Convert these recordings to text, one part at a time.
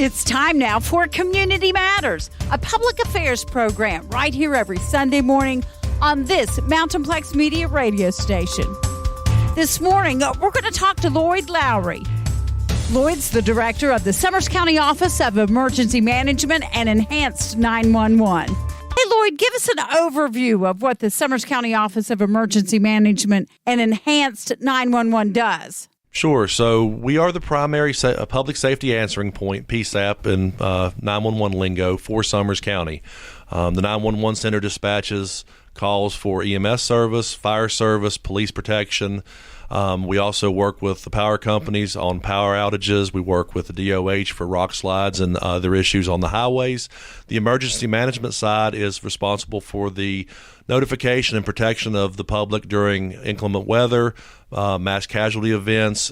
It's time now for Community Matters, a public affairs program right here every Sunday morning on this MountainPlex Media radio station. This morning, we're going to talk to Loyd Lowry. Loyd's the director of the Summers County Office of Emergency Management and Enhanced 911. Hey, Loyd, give us an overview of what the Summers County Office of Emergency Management and Enhanced 911 does. Sure. So we are the primary public safety answering point, PSAP, in 911 lingo for Summers County. The 911 center dispatches calls for EMS service, fire service, police protection. We also work with the power companies on power outages. We work with the DOH for rock slides and other issues on the highways. The emergency management side is responsible for the notification and protection of the public during inclement weather, mass casualty events,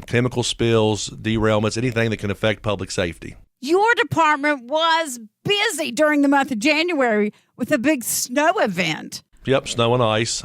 chemical spills, derailments, anything that can affect public safety. Your department was busy during the month of January with a big snow event. Yep, snow and ice.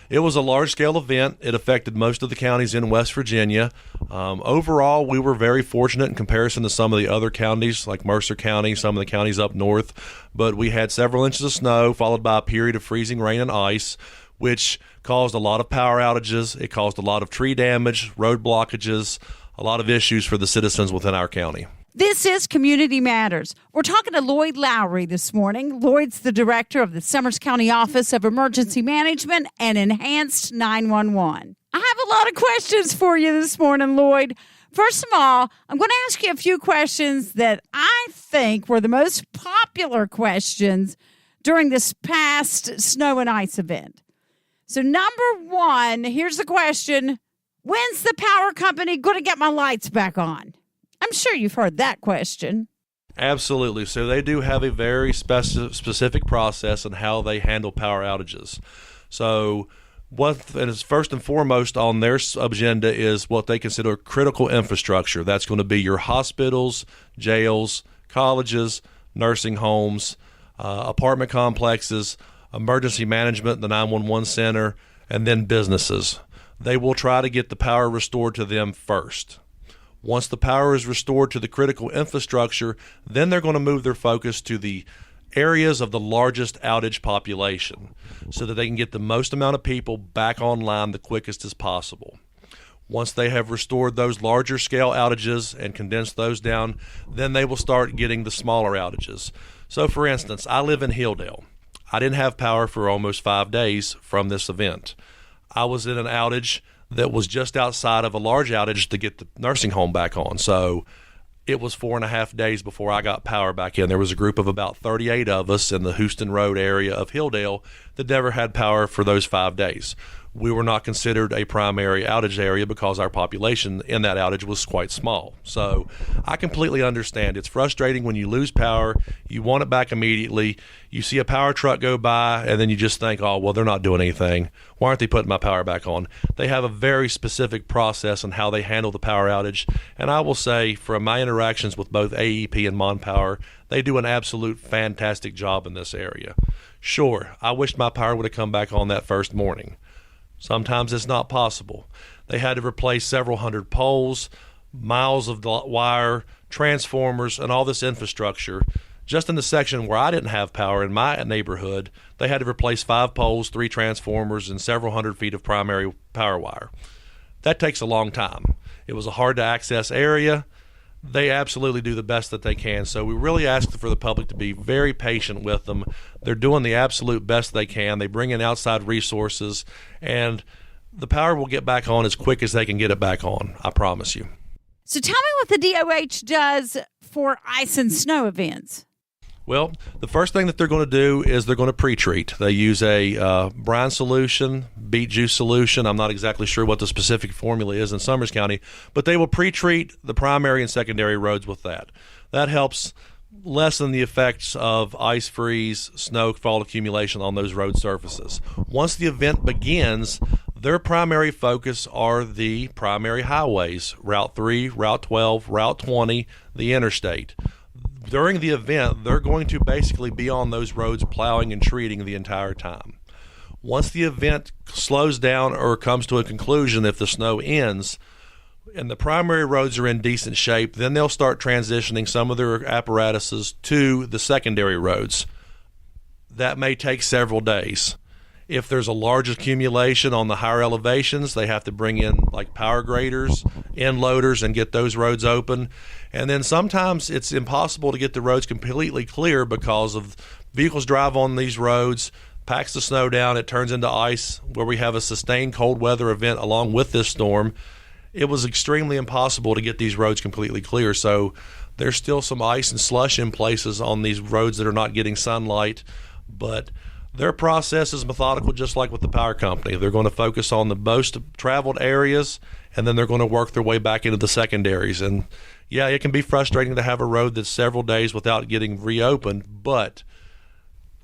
It was a large-scale event. It affected most of the counties in West Virginia. Overall, we were very fortunate in comparison to some of the other counties, like Mercer County, some of the counties up north. But we had several inches of snow, followed by a period of freezing rain and ice, which caused a lot of power outages. It caused a lot of tree damage, road blockages, a lot of issues for the citizens within our county. This is Community Matters. We're talking to Loyd Lowry this morning. Loyd's the director of the Summers County Office of Emergency Management and Enhanced 911. I have a lot of questions for you this morning, Loyd. First of all, I'm going to ask you a few questions that I think were the most popular questions during this past snow and ice event. So number one, here's the question. When's the power company going to get my lights back on? I'm sure you've heard that question. Absolutely. So they do have a very specific process on how they handle power outages. So what is first and foremost on their agenda is what they consider critical infrastructure. That's going to be your hospitals, jails, colleges, nursing homes, apartment complexes, emergency management, the 911 center, and then businesses. They will try to get the power restored to them first. Once the power is restored to the critical infrastructure, then they're going to move their focus to the areas of the largest outage population so that they can get the most amount of people back online the quickest as possible. Once they have restored those larger scale outages and condensed those down, then they will start getting the smaller outages. So for instance, I live in Hilldale. I didn't have power for almost 5 days from this event. I was in an outage that was just outside of a large outage to get the nursing home back on. So it was 4.5 days before I got power back in. There was a group of about 38 of us in the Houston Road area of Hilldale that never had power for those 5 days. We were not considered a primary outage area because our population in that outage was quite small. So I completely understand. It's frustrating when you lose power, you want it back immediately, you see a power truck go by, and then you just think, oh, well, they're not doing anything. Why aren't they putting my power back on? They have a very specific process on how they handle the power outage. And I will say, from my interactions with both AEP and MonPower, they do an absolute fantastic job in this area. Sure, I wished my power would have come back on that first morning. Sometimes it's not possible. They had to replace several hundred poles, miles of wire, transformers, and all this infrastructure. Just in the section where I didn't have power in my neighborhood, they had to replace 5 poles, 3 transformers, and several hundred feet of primary power wire. That takes a long time. It was a hard-to-access area. They absolutely do the best that they can. So we really ask for the public to be very patient with them. They're doing the absolute best they can. They bring in outside resources, and the power will get back on as quick as they can get it back on. I promise you. So tell me what the DOH does for ice and snow events. Well, the first thing that they're going to do is they're going to pre-treat. They use a brine solution, beet juice solution. I'm not exactly sure what the specific formula is in Summers County, but they will pre-treat the primary and secondary roads with that. That helps lessen the effects of ice freeze, snowfall accumulation on those road surfaces. Once the event begins, their primary focus are the primary highways, Route 3, Route 12, Route 20, the interstate. During the event, they're going to basically be on those roads plowing and treating the entire time. Once the event slows down or comes to a conclusion, if the snow ends, and the primary roads are in decent shape, then they'll start transitioning some of their apparatuses to the secondary roads. That may take several days. If there's a large accumulation on the higher elevations, they have to bring in like power graders, end loaders, and get those roads open. And then sometimes it's impossible to get the roads completely clear because of vehicles drive on these roads, packs the snow down, it turns into ice, where we have a sustained cold weather event along with this storm. It was extremely impossible to get these roads completely clear. So there's still some ice and slush in places on these roads that are not getting sunlight, but their process is methodical, just like with the power company. They're going to focus on the most traveled areas, and then they're going to work their way back into the secondaries. And yeah, it can be frustrating to have a road that's several days without getting reopened, but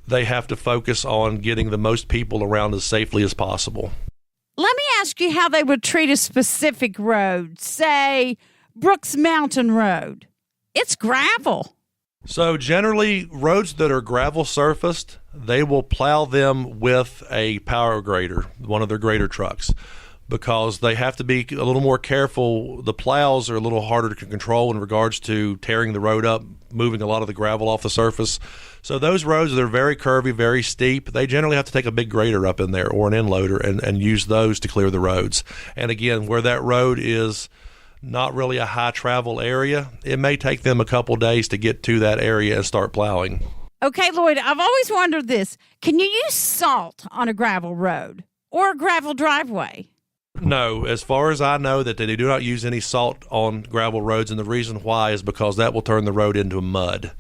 they have to focus on getting the most people around as safely as possible. Let me ask you how they would treat a specific road, say Brooks Mountain Road. It's gravel. So generally, roads that are gravel surfaced, they will plow them with a power grader, one of their grader trucks, because they have to be a little more careful. The plows are a little harder to control in regards to tearing the road up, moving a lot of the gravel off the surface. So those roads that are very curvy, very steep, they generally have to take a big grader up in there or an end loader and use those to clear the roads. And again, where that road is not really a high travel area, it may take them a couple days to get to that area and start plowing. Okay, Loyd, I've always wondered this. Can you use salt on a gravel road or a gravel driveway? No, as far as I know, that they do not use any salt on gravel roads, and the reason why is because that will turn the road into mud.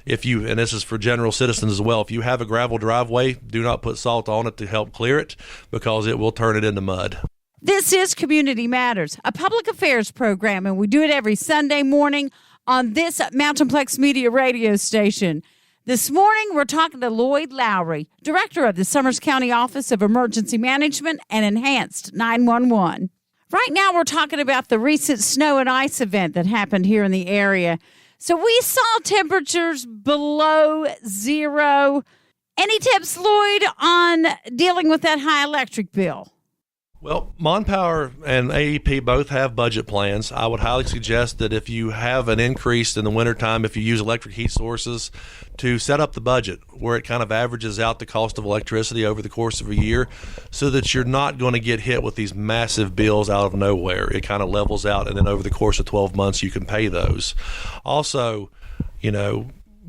If you, and this is for general citizens as well, if you have a gravel driveway, do not put salt on it to help clear it because it will turn it into mud. This is Community Matters, a public affairs program, and we do it every Sunday morning on this MountainPlex Media radio station. This morning, we're talking to Loyd Lowry, Director of the Summers County Office of Emergency Management and Enhanced 911. Right now, we're talking about the recent snow and ice event that happened here in the area. So we saw temperatures below zero. Any tips, Loyd, on dealing with that high electric bill? Well, MonPower and AEP both have budget plans. I would highly suggest that if you have an increase in the wintertime, if you use electric heat sources, to set up the budget where it kind of averages out the cost of electricity over the course of a year so that you're not going to get hit with these massive bills out of nowhere. It kind of levels out, and then over the course of 12 months, you can pay those. Also,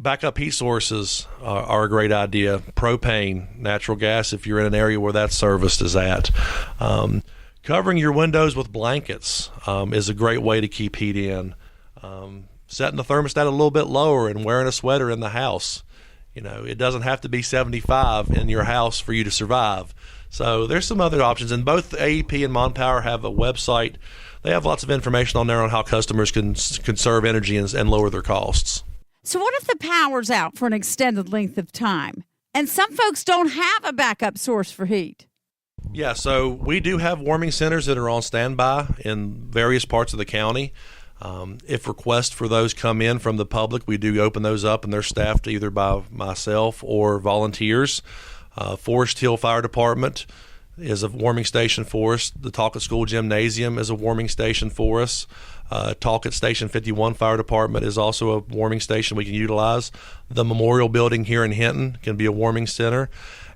backup heat sources are a great idea. Propane, natural gas, if you're in an area where that service is at. Covering your windows with blankets is a great way to keep heat in. Setting the thermostat a little bit lower and wearing a sweater in the house. It doesn't have to be 75 in your house for you to survive. So there's some other options. And both AEP and MonPower have a website. They have lots of information on there on how customers can conserve energy and lower their costs. So what if the power's out for an extended length of time and some folks don't have a backup source for heat? Yeah, so we do have warming centers that are on standby in various parts of the county. If requests for those come in from the public, we do open those up, and they're staffed either by myself or volunteers. Forest Hill Fire Department is a warming station for us. The Talcott School Gymnasium is a warming station for us. Talcott Station 51 Fire Department is also a warming station we can utilize. The Memorial Building here in Hinton can be a warming center.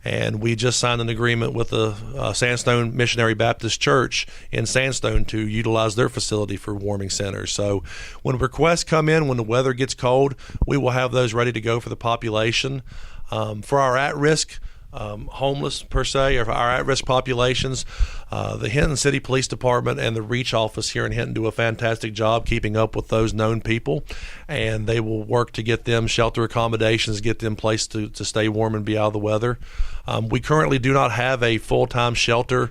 And we just signed an agreement with the Sandstone Missionary Baptist Church in Sandstone to utilize their facility for warming centers. So when requests come in, when the weather gets cold, we will have those ready to go for the population. For our at-risk homeless per se, or our at-risk populations, the Hinton City Police Department and the Reach office here in Hinton do a fantastic job keeping up with those known people, and they will work to get them shelter accommodations, get them placed to stay warm and be out of the weather. We currently do not have a full-time shelter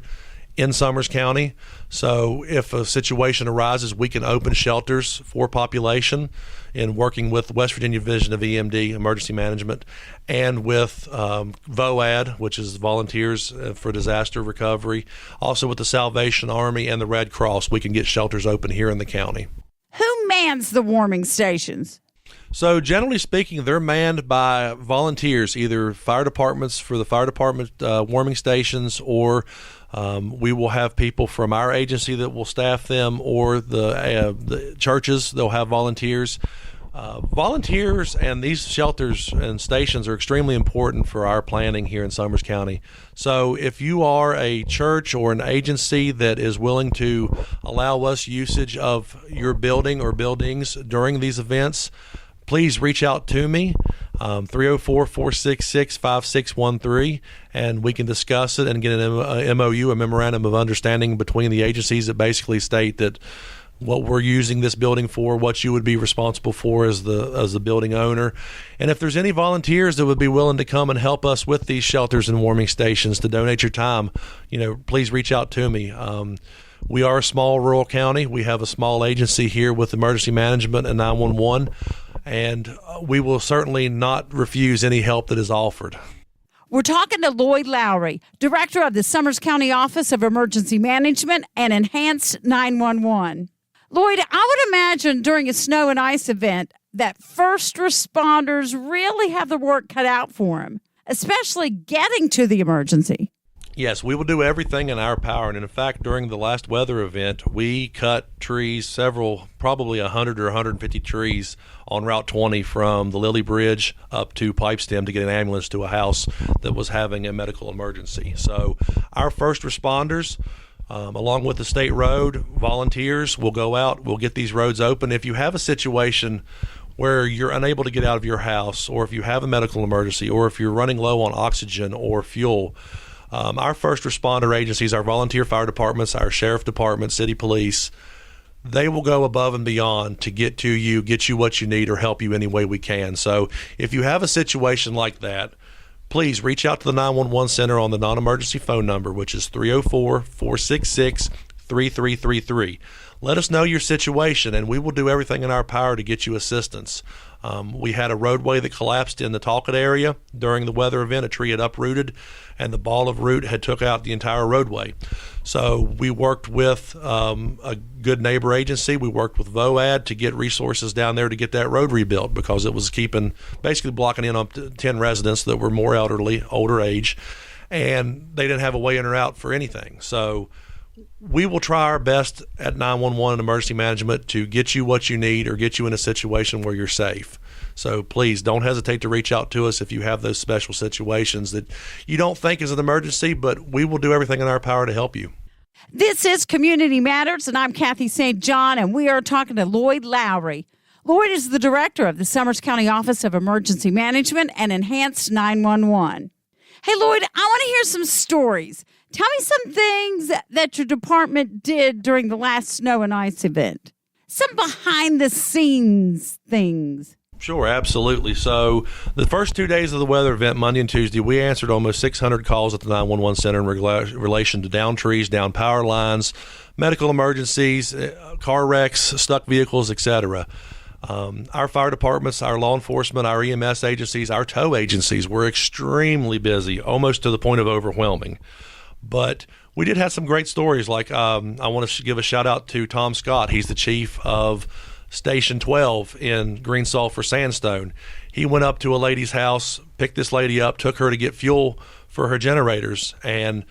in Summers County, so if a situation arises, we can open shelters for population in working with West Virginia Division of EMD, Emergency Management, and with VOAD, which is Volunteers for Disaster Recovery, also with the Salvation Army and the Red Cross. We can get shelters open here in the county. Who mans the warming stations? So generally speaking, they're manned by volunteers, either fire departments for the fire department warming stations or We will have people from our agency that will staff them, or the churches. They'll have volunteers. Volunteers and these shelters and stations are extremely important for our planning here in Summers County. So if you are a church or an agency that is willing to allow us usage of your building or buildings during these events, please reach out to me, 304-466-5613, and we can discuss it and get an MOU, a memorandum of understanding between the agencies that basically state that what we're using this building for, what you would be responsible for as the building owner. And if there's any volunteers that would be willing to come and help us with these shelters and warming stations, to donate your time, please reach out to me. We are a small rural county. We have a small agency here with emergency management and 911, and we will certainly not refuse any help that is offered. We're talking to Loyd Lowry, Director of the Summers County Office of Emergency Management and Enhanced 911. Loyd, I would imagine during a snow and ice event that first responders really have the work cut out for them, especially getting to the emergency. Yes, we will do everything in our power. And in fact, during the last weather event, we cut trees, probably 100 or 150 trees on Route 20 from the Lily Bridge up to Pipestem to get an ambulance to a house that was having a medical emergency. So our first responders, along with the state road volunteers, will go out, we'll get these roads open. If you have a situation where you're unable to get out of your house, or if you have a medical emergency, or if you're running low on oxygen or fuel, our first responder agencies, our volunteer fire departments, our sheriff department, city police, they will go above and beyond to get to you, get you what you need, or help you any way we can. So if you have a situation like that, please reach out to the 911 center on the non-emergency phone number, which is 304-466-3333. Let us know your situation, and we will do everything in our power to get you assistance. We had a roadway that collapsed in the Talcott area during the weather event. A tree had uprooted, and the ball of root had took out the entire roadway. So we worked with a good neighbor agency. We worked with VOAD to get resources down there to get that road rebuilt, because it was basically blocking in on 10 residents that were more older age, and they didn't have a way in or out for anything. So we will try our best at 911 and emergency management to get you what you need, or get you in a situation where you're safe. So please don't hesitate to reach out to us if you have those special situations that you don't think is an emergency, but we will do everything in our power to help you. This is Community Matters, and I'm Kathy St. John, and we are talking to Loyd Lowry. Loyd is the Director of the Summers County Office of Emergency Management and Enhanced 911. Hey, Loyd, I want to hear some stories. Tell me some things that your department did during the last snow and ice event. Some behind-the-scenes things. Sure, absolutely. So the first 2 days of the weather event, Monday and Tuesday, we answered almost 600 calls at the 911 center in relation to downed trees, down power lines, medical emergencies, car wrecks, stuck vehicles, etc. Our fire departments, our law enforcement, our EMS agencies, our tow agencies were extremely busy, almost to the point of overwhelming. But we did have some great stories. Like I want to give a shout out to Tom Scott. He's the chief of Station 12 in Green Sulphur Sandstone. He went up to a lady's house, picked this lady up, took her to get fuel for her generators, and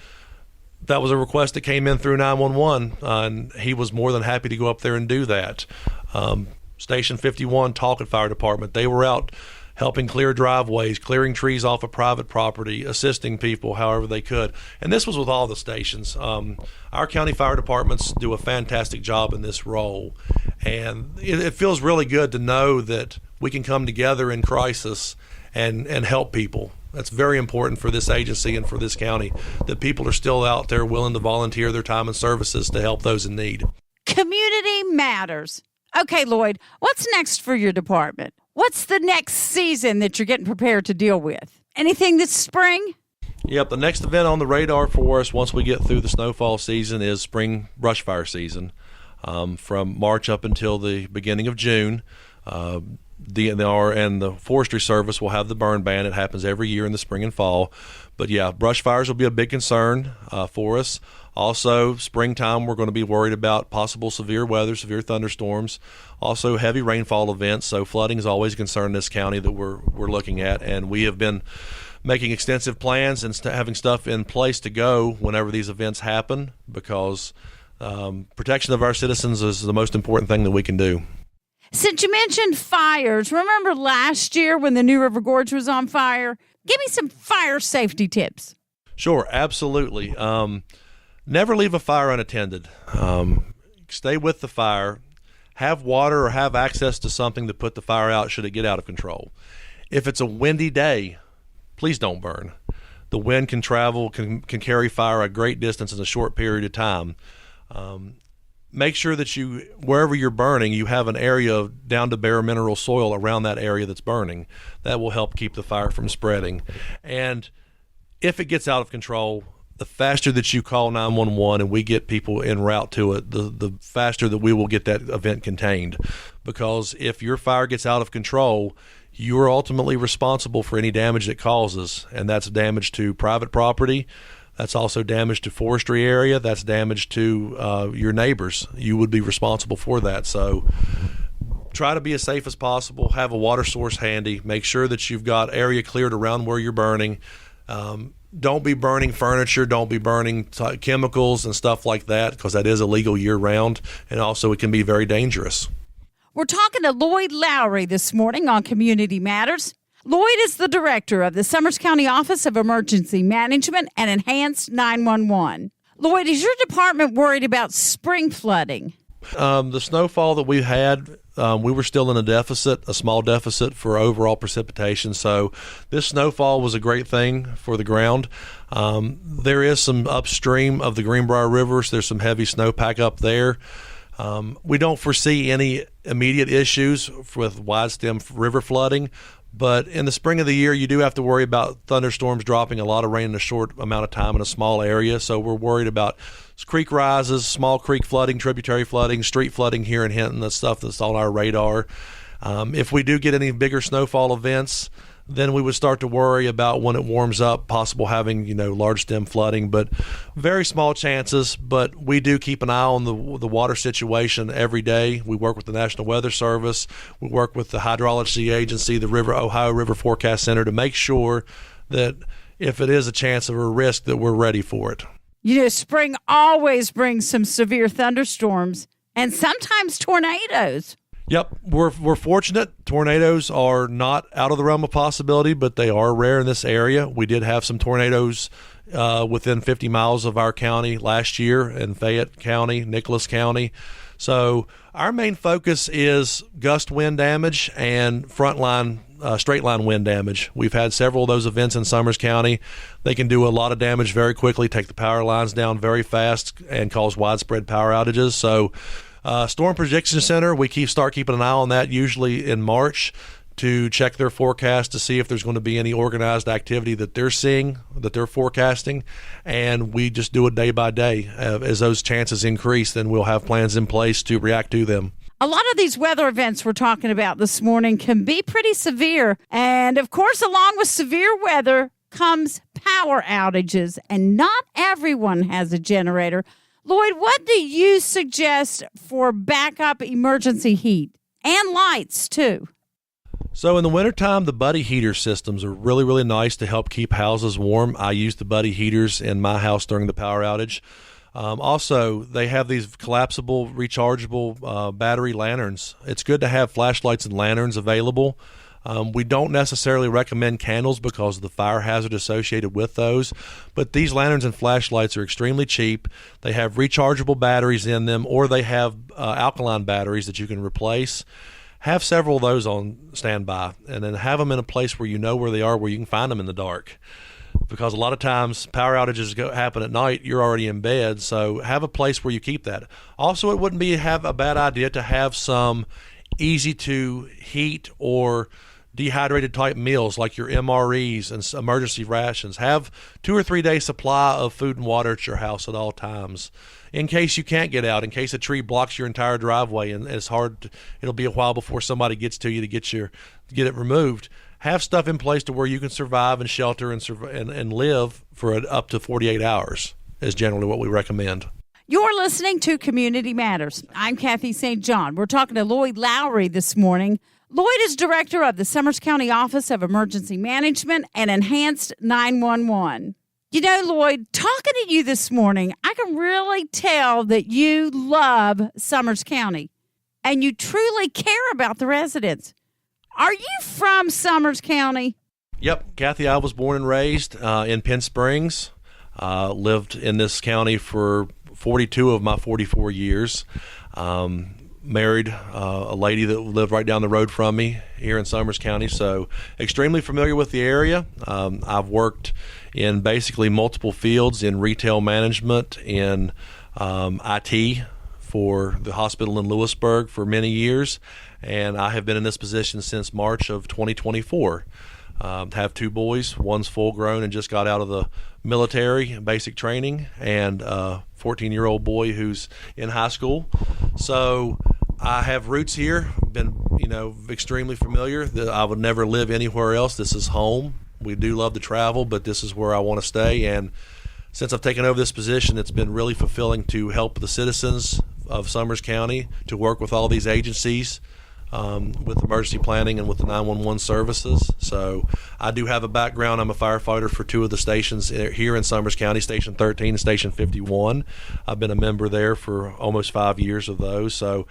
that was a request that came in through 911, and he was more than happy to go up there and do that. Station 51, Talcott Fire Department, they were out helping clear driveways, clearing trees off of private property, assisting people however they could. And this was with all the stations. Our county fire departments do a fantastic job in this role. And it feels really good to know that we can come together in crisis and help people. That's very important for this agency and for this county, that people are still out there willing to volunteer their time and services to help those in need. Community matters. Okay, Loyd, what's next for your department? What's the next season that you're getting prepared to deal with? Anything this spring? Yep, the next event on the radar for us once we get through the snowfall season is spring brush fire season. From March up until the beginning of June, DNR and the Forestry Service will have the burn ban. It happens every year in the spring and fall. But yeah, brush fires will be a big concern for us. Also, springtime, we're going to be worried about possible severe weather, severe thunderstorms, also heavy rainfall events. So flooding is always a concern in this county that we're looking at. And we have been making extensive plans and having stuff in place to go whenever these events happen, because protection of our citizens is the most important thing that we can do. Since you mentioned fires, remember last year when the New River Gorge was on fire? Give me some fire safety tips. Sure, absolutely. Never leave a fire unattended. Stay with the fire. Have water or have access to something to put the fire out should it get out of control. If it's a windy day, please don't burn. The wind can can carry fire a great distance in a short period of time. Make sure that wherever you're burning, you have an area of down to bare mineral soil around that area that's burning. That will help keep the fire from spreading. And if it gets out of control, the faster that you call 911 and we get people en route to it, the faster that we will get that event contained. Because if your fire gets out of control, you are ultimately responsible for any damage it causes, and that's damage to private property. That's also damage to forestry area. That's damage to your neighbors. You would be responsible for that. So try to be as safe as possible. Have a water source handy. Make sure that you've got area cleared around where you're burning. Don't be burning furniture. Don't be burning chemicals and stuff like that, because that is illegal year-round, and also it can be very dangerous. We're talking to Loyd Lowry this morning on Community Matters. Loyd is the director of the Summers County Office of Emergency Management and Enhanced 911. Loyd, is your department worried about spring flooding? The snowfall that we had, we were still in a small deficit for overall precipitation. So this snowfall was a great thing for the ground. There is some upstream of the Greenbrier River, so there's some heavy snowpack up there. We don't foresee any immediate issues with wide-stem river flooding. But in the spring of the year, you do have to worry about thunderstorms dropping a lot of rain in a short amount of time in a small area. So we're worried about creek rises, small creek flooding, tributary flooding, street flooding here in Hinton. That's stuff that's on our radar. If we do get any bigger snowfall events, then we would start to worry about when it warms up, possible having, large stem flooding, but very small chances. But we do keep an eye on the water situation every day. We work with the National Weather Service. We work with the Hydrology Agency, the Ohio River Forecast Center, to make sure that if it is a chance of a risk, that we're ready for it. Spring always brings some severe thunderstorms and sometimes tornadoes. Yep, we're fortunate. Tornadoes are not out of the realm of possibility, but they are rare in this area. We did have some tornadoes within 50 miles of our county last year in Fayette County, Nicholas County. So our main focus is gust wind damage and straight line wind damage. We've had several of those events in Summers County. They can do a lot of damage very quickly, take the power lines down very fast, and cause widespread power outages. So Storm Prediction Center, we start keeping an eye on that usually in March to check their forecast to see if there's going to be any organized activity that they're seeing, that they're forecasting, and we just do it day by day. As those chances increase, then we'll have plans in place to react to them. A lot of these weather events we're talking about this morning can be pretty severe, and of course, along with severe weather comes power outages, and not everyone has a generator. Loyd, what do you suggest for backup emergency heat and lights, too? So in the wintertime, the buddy heater systems are really, really nice to help keep houses warm. I use the buddy heaters in my house during the power outage. Also, they have these collapsible, rechargeable battery lanterns. It's good to have flashlights and lanterns available. We don't necessarily recommend candles because of the fire hazard associated with those, but these lanterns and flashlights are extremely cheap. They have rechargeable batteries in them, or they have alkaline batteries that you can replace. Have several of those on standby, and then have them in a place where you know where they are, where you can find them in the dark. Because a lot of times power outages happen at night, you're already in bed, so have a place where you keep that. Also, it wouldn't be a bad idea to have some easy to heat or dehydrated type meals like your MREs and emergency rations. Have 2 or 3 days supply of food and water at your house at all times, in case you can't get out, in case a tree blocks your entire driveway and it's hard. It'll be a while before somebody gets to you to get it removed. Have stuff in place to where you can survive and shelter and live for up to 48 hours is generally what we recommend. You're listening to Community Matters. I'm Kathy St. John. We're talking to Loyd Lowry this morning. Loyd is director of the Summers County Office of Emergency Management and Enhanced 911. You know, Loyd, talking to you this morning, I can really tell that you love Summers County and you truly care about the residents. Are you from Summers County? Yep, Kathy, I was born and raised in Penn Springs. Lived in this county for 42 of my 44 years. Married a lady that lived right down the road from me here in Summers County, so extremely familiar with the area. I've worked in basically multiple fields in retail management, in IT for the hospital in Lewisburg for many years, and I have been in this position since March of 2024. Have two boys. One's full grown and just got out of the military basic training, and a 14-year-old boy who's in high school. So I have roots here, been extremely familiar. I would never live anywhere else. This is home. We do love to travel, but this is where I want to stay. And since I've taken over this position, it's been really fulfilling to help the citizens of Summers County, to work with all these agencies with emergency planning and with the 911 services. So I do have a background. I'm a firefighter for two of the stations here in Summers County, Station 13 and Station 51. I've been a member there for almost 5 years of those. So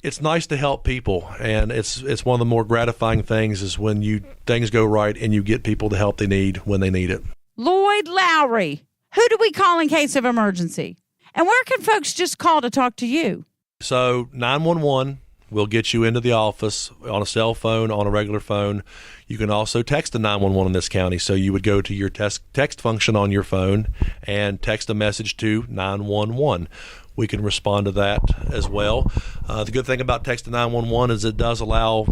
it's nice to help people, and it's one of the more gratifying things is when things go right and you get people the help they need when they need it. Loyd Lowry, who do we call in case of emergency? And where can folks just call to talk to you? So 911 will get you into the office on a cell phone, on a regular phone. You can also text the 911 in this county. So you would go to your text function on your phone and text a message to 911. We can respond to that as well. The good thing about text to 911 is it does allow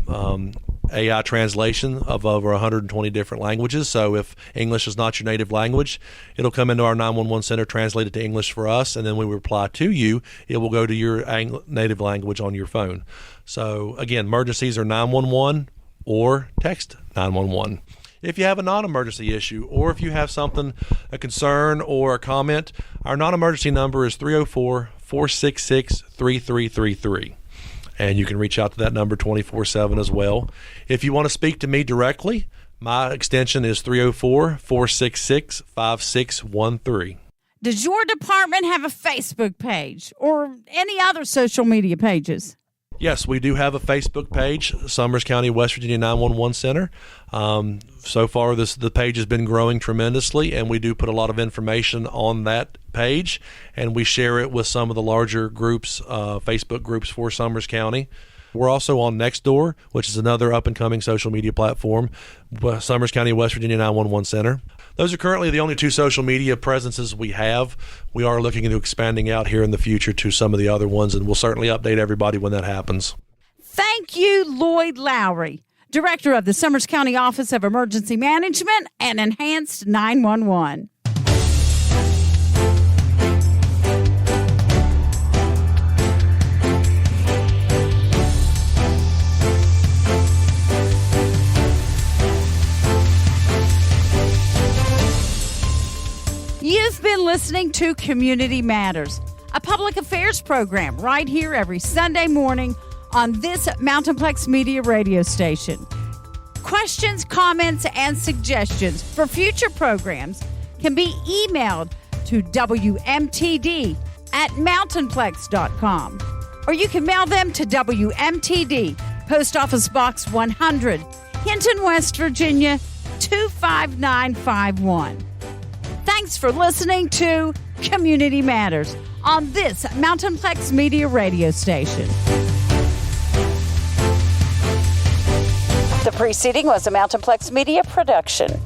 AI translation of over 120 different languages. So if English is not your native language, it'll come into our 911 center, translate it to English for us, and then when we reply to you, it will go to your native language on your phone. So again, emergencies are 911 or text 911. If you have a non-emergency issue, or if you have something, a concern or a comment, our non-emergency number is 304-466-3333. And you can reach out to that number 24/7 as well. If you want to speak to me directly, my extension is 304-466-5613. Does your department have a Facebook page or any other social media pages? Yes, we do have a Facebook page, Summers County, West Virginia 911 Center. So far, the page has been growing tremendously, and we do put a lot of information on that page, and we share it with some of the larger groups, Facebook groups for Summers County. We're also on Nextdoor, which is another up-and-coming social media platform, Summers County, West Virginia 911 Center. Those are currently the only two social media presences we have. We are looking into expanding out here in the future to some of the other ones, and we'll certainly update everybody when that happens. Thank you, Loyd Lowry, Director of the Summers County Office of Emergency Management and Enhanced 911. You've been listening to Community Matters, a public affairs program right here every Sunday morning on this MountainPlex Media radio station. Questions, comments, and suggestions for future programs can be emailed to WMTD@mountainplex.com, or you can mail them to WMTD, Post Office Box 100, Hinton, West Virginia 25951. Thanks for listening to Community Matters on this MountainPlex Media radio station. The preceding was a MountainPlex Media production.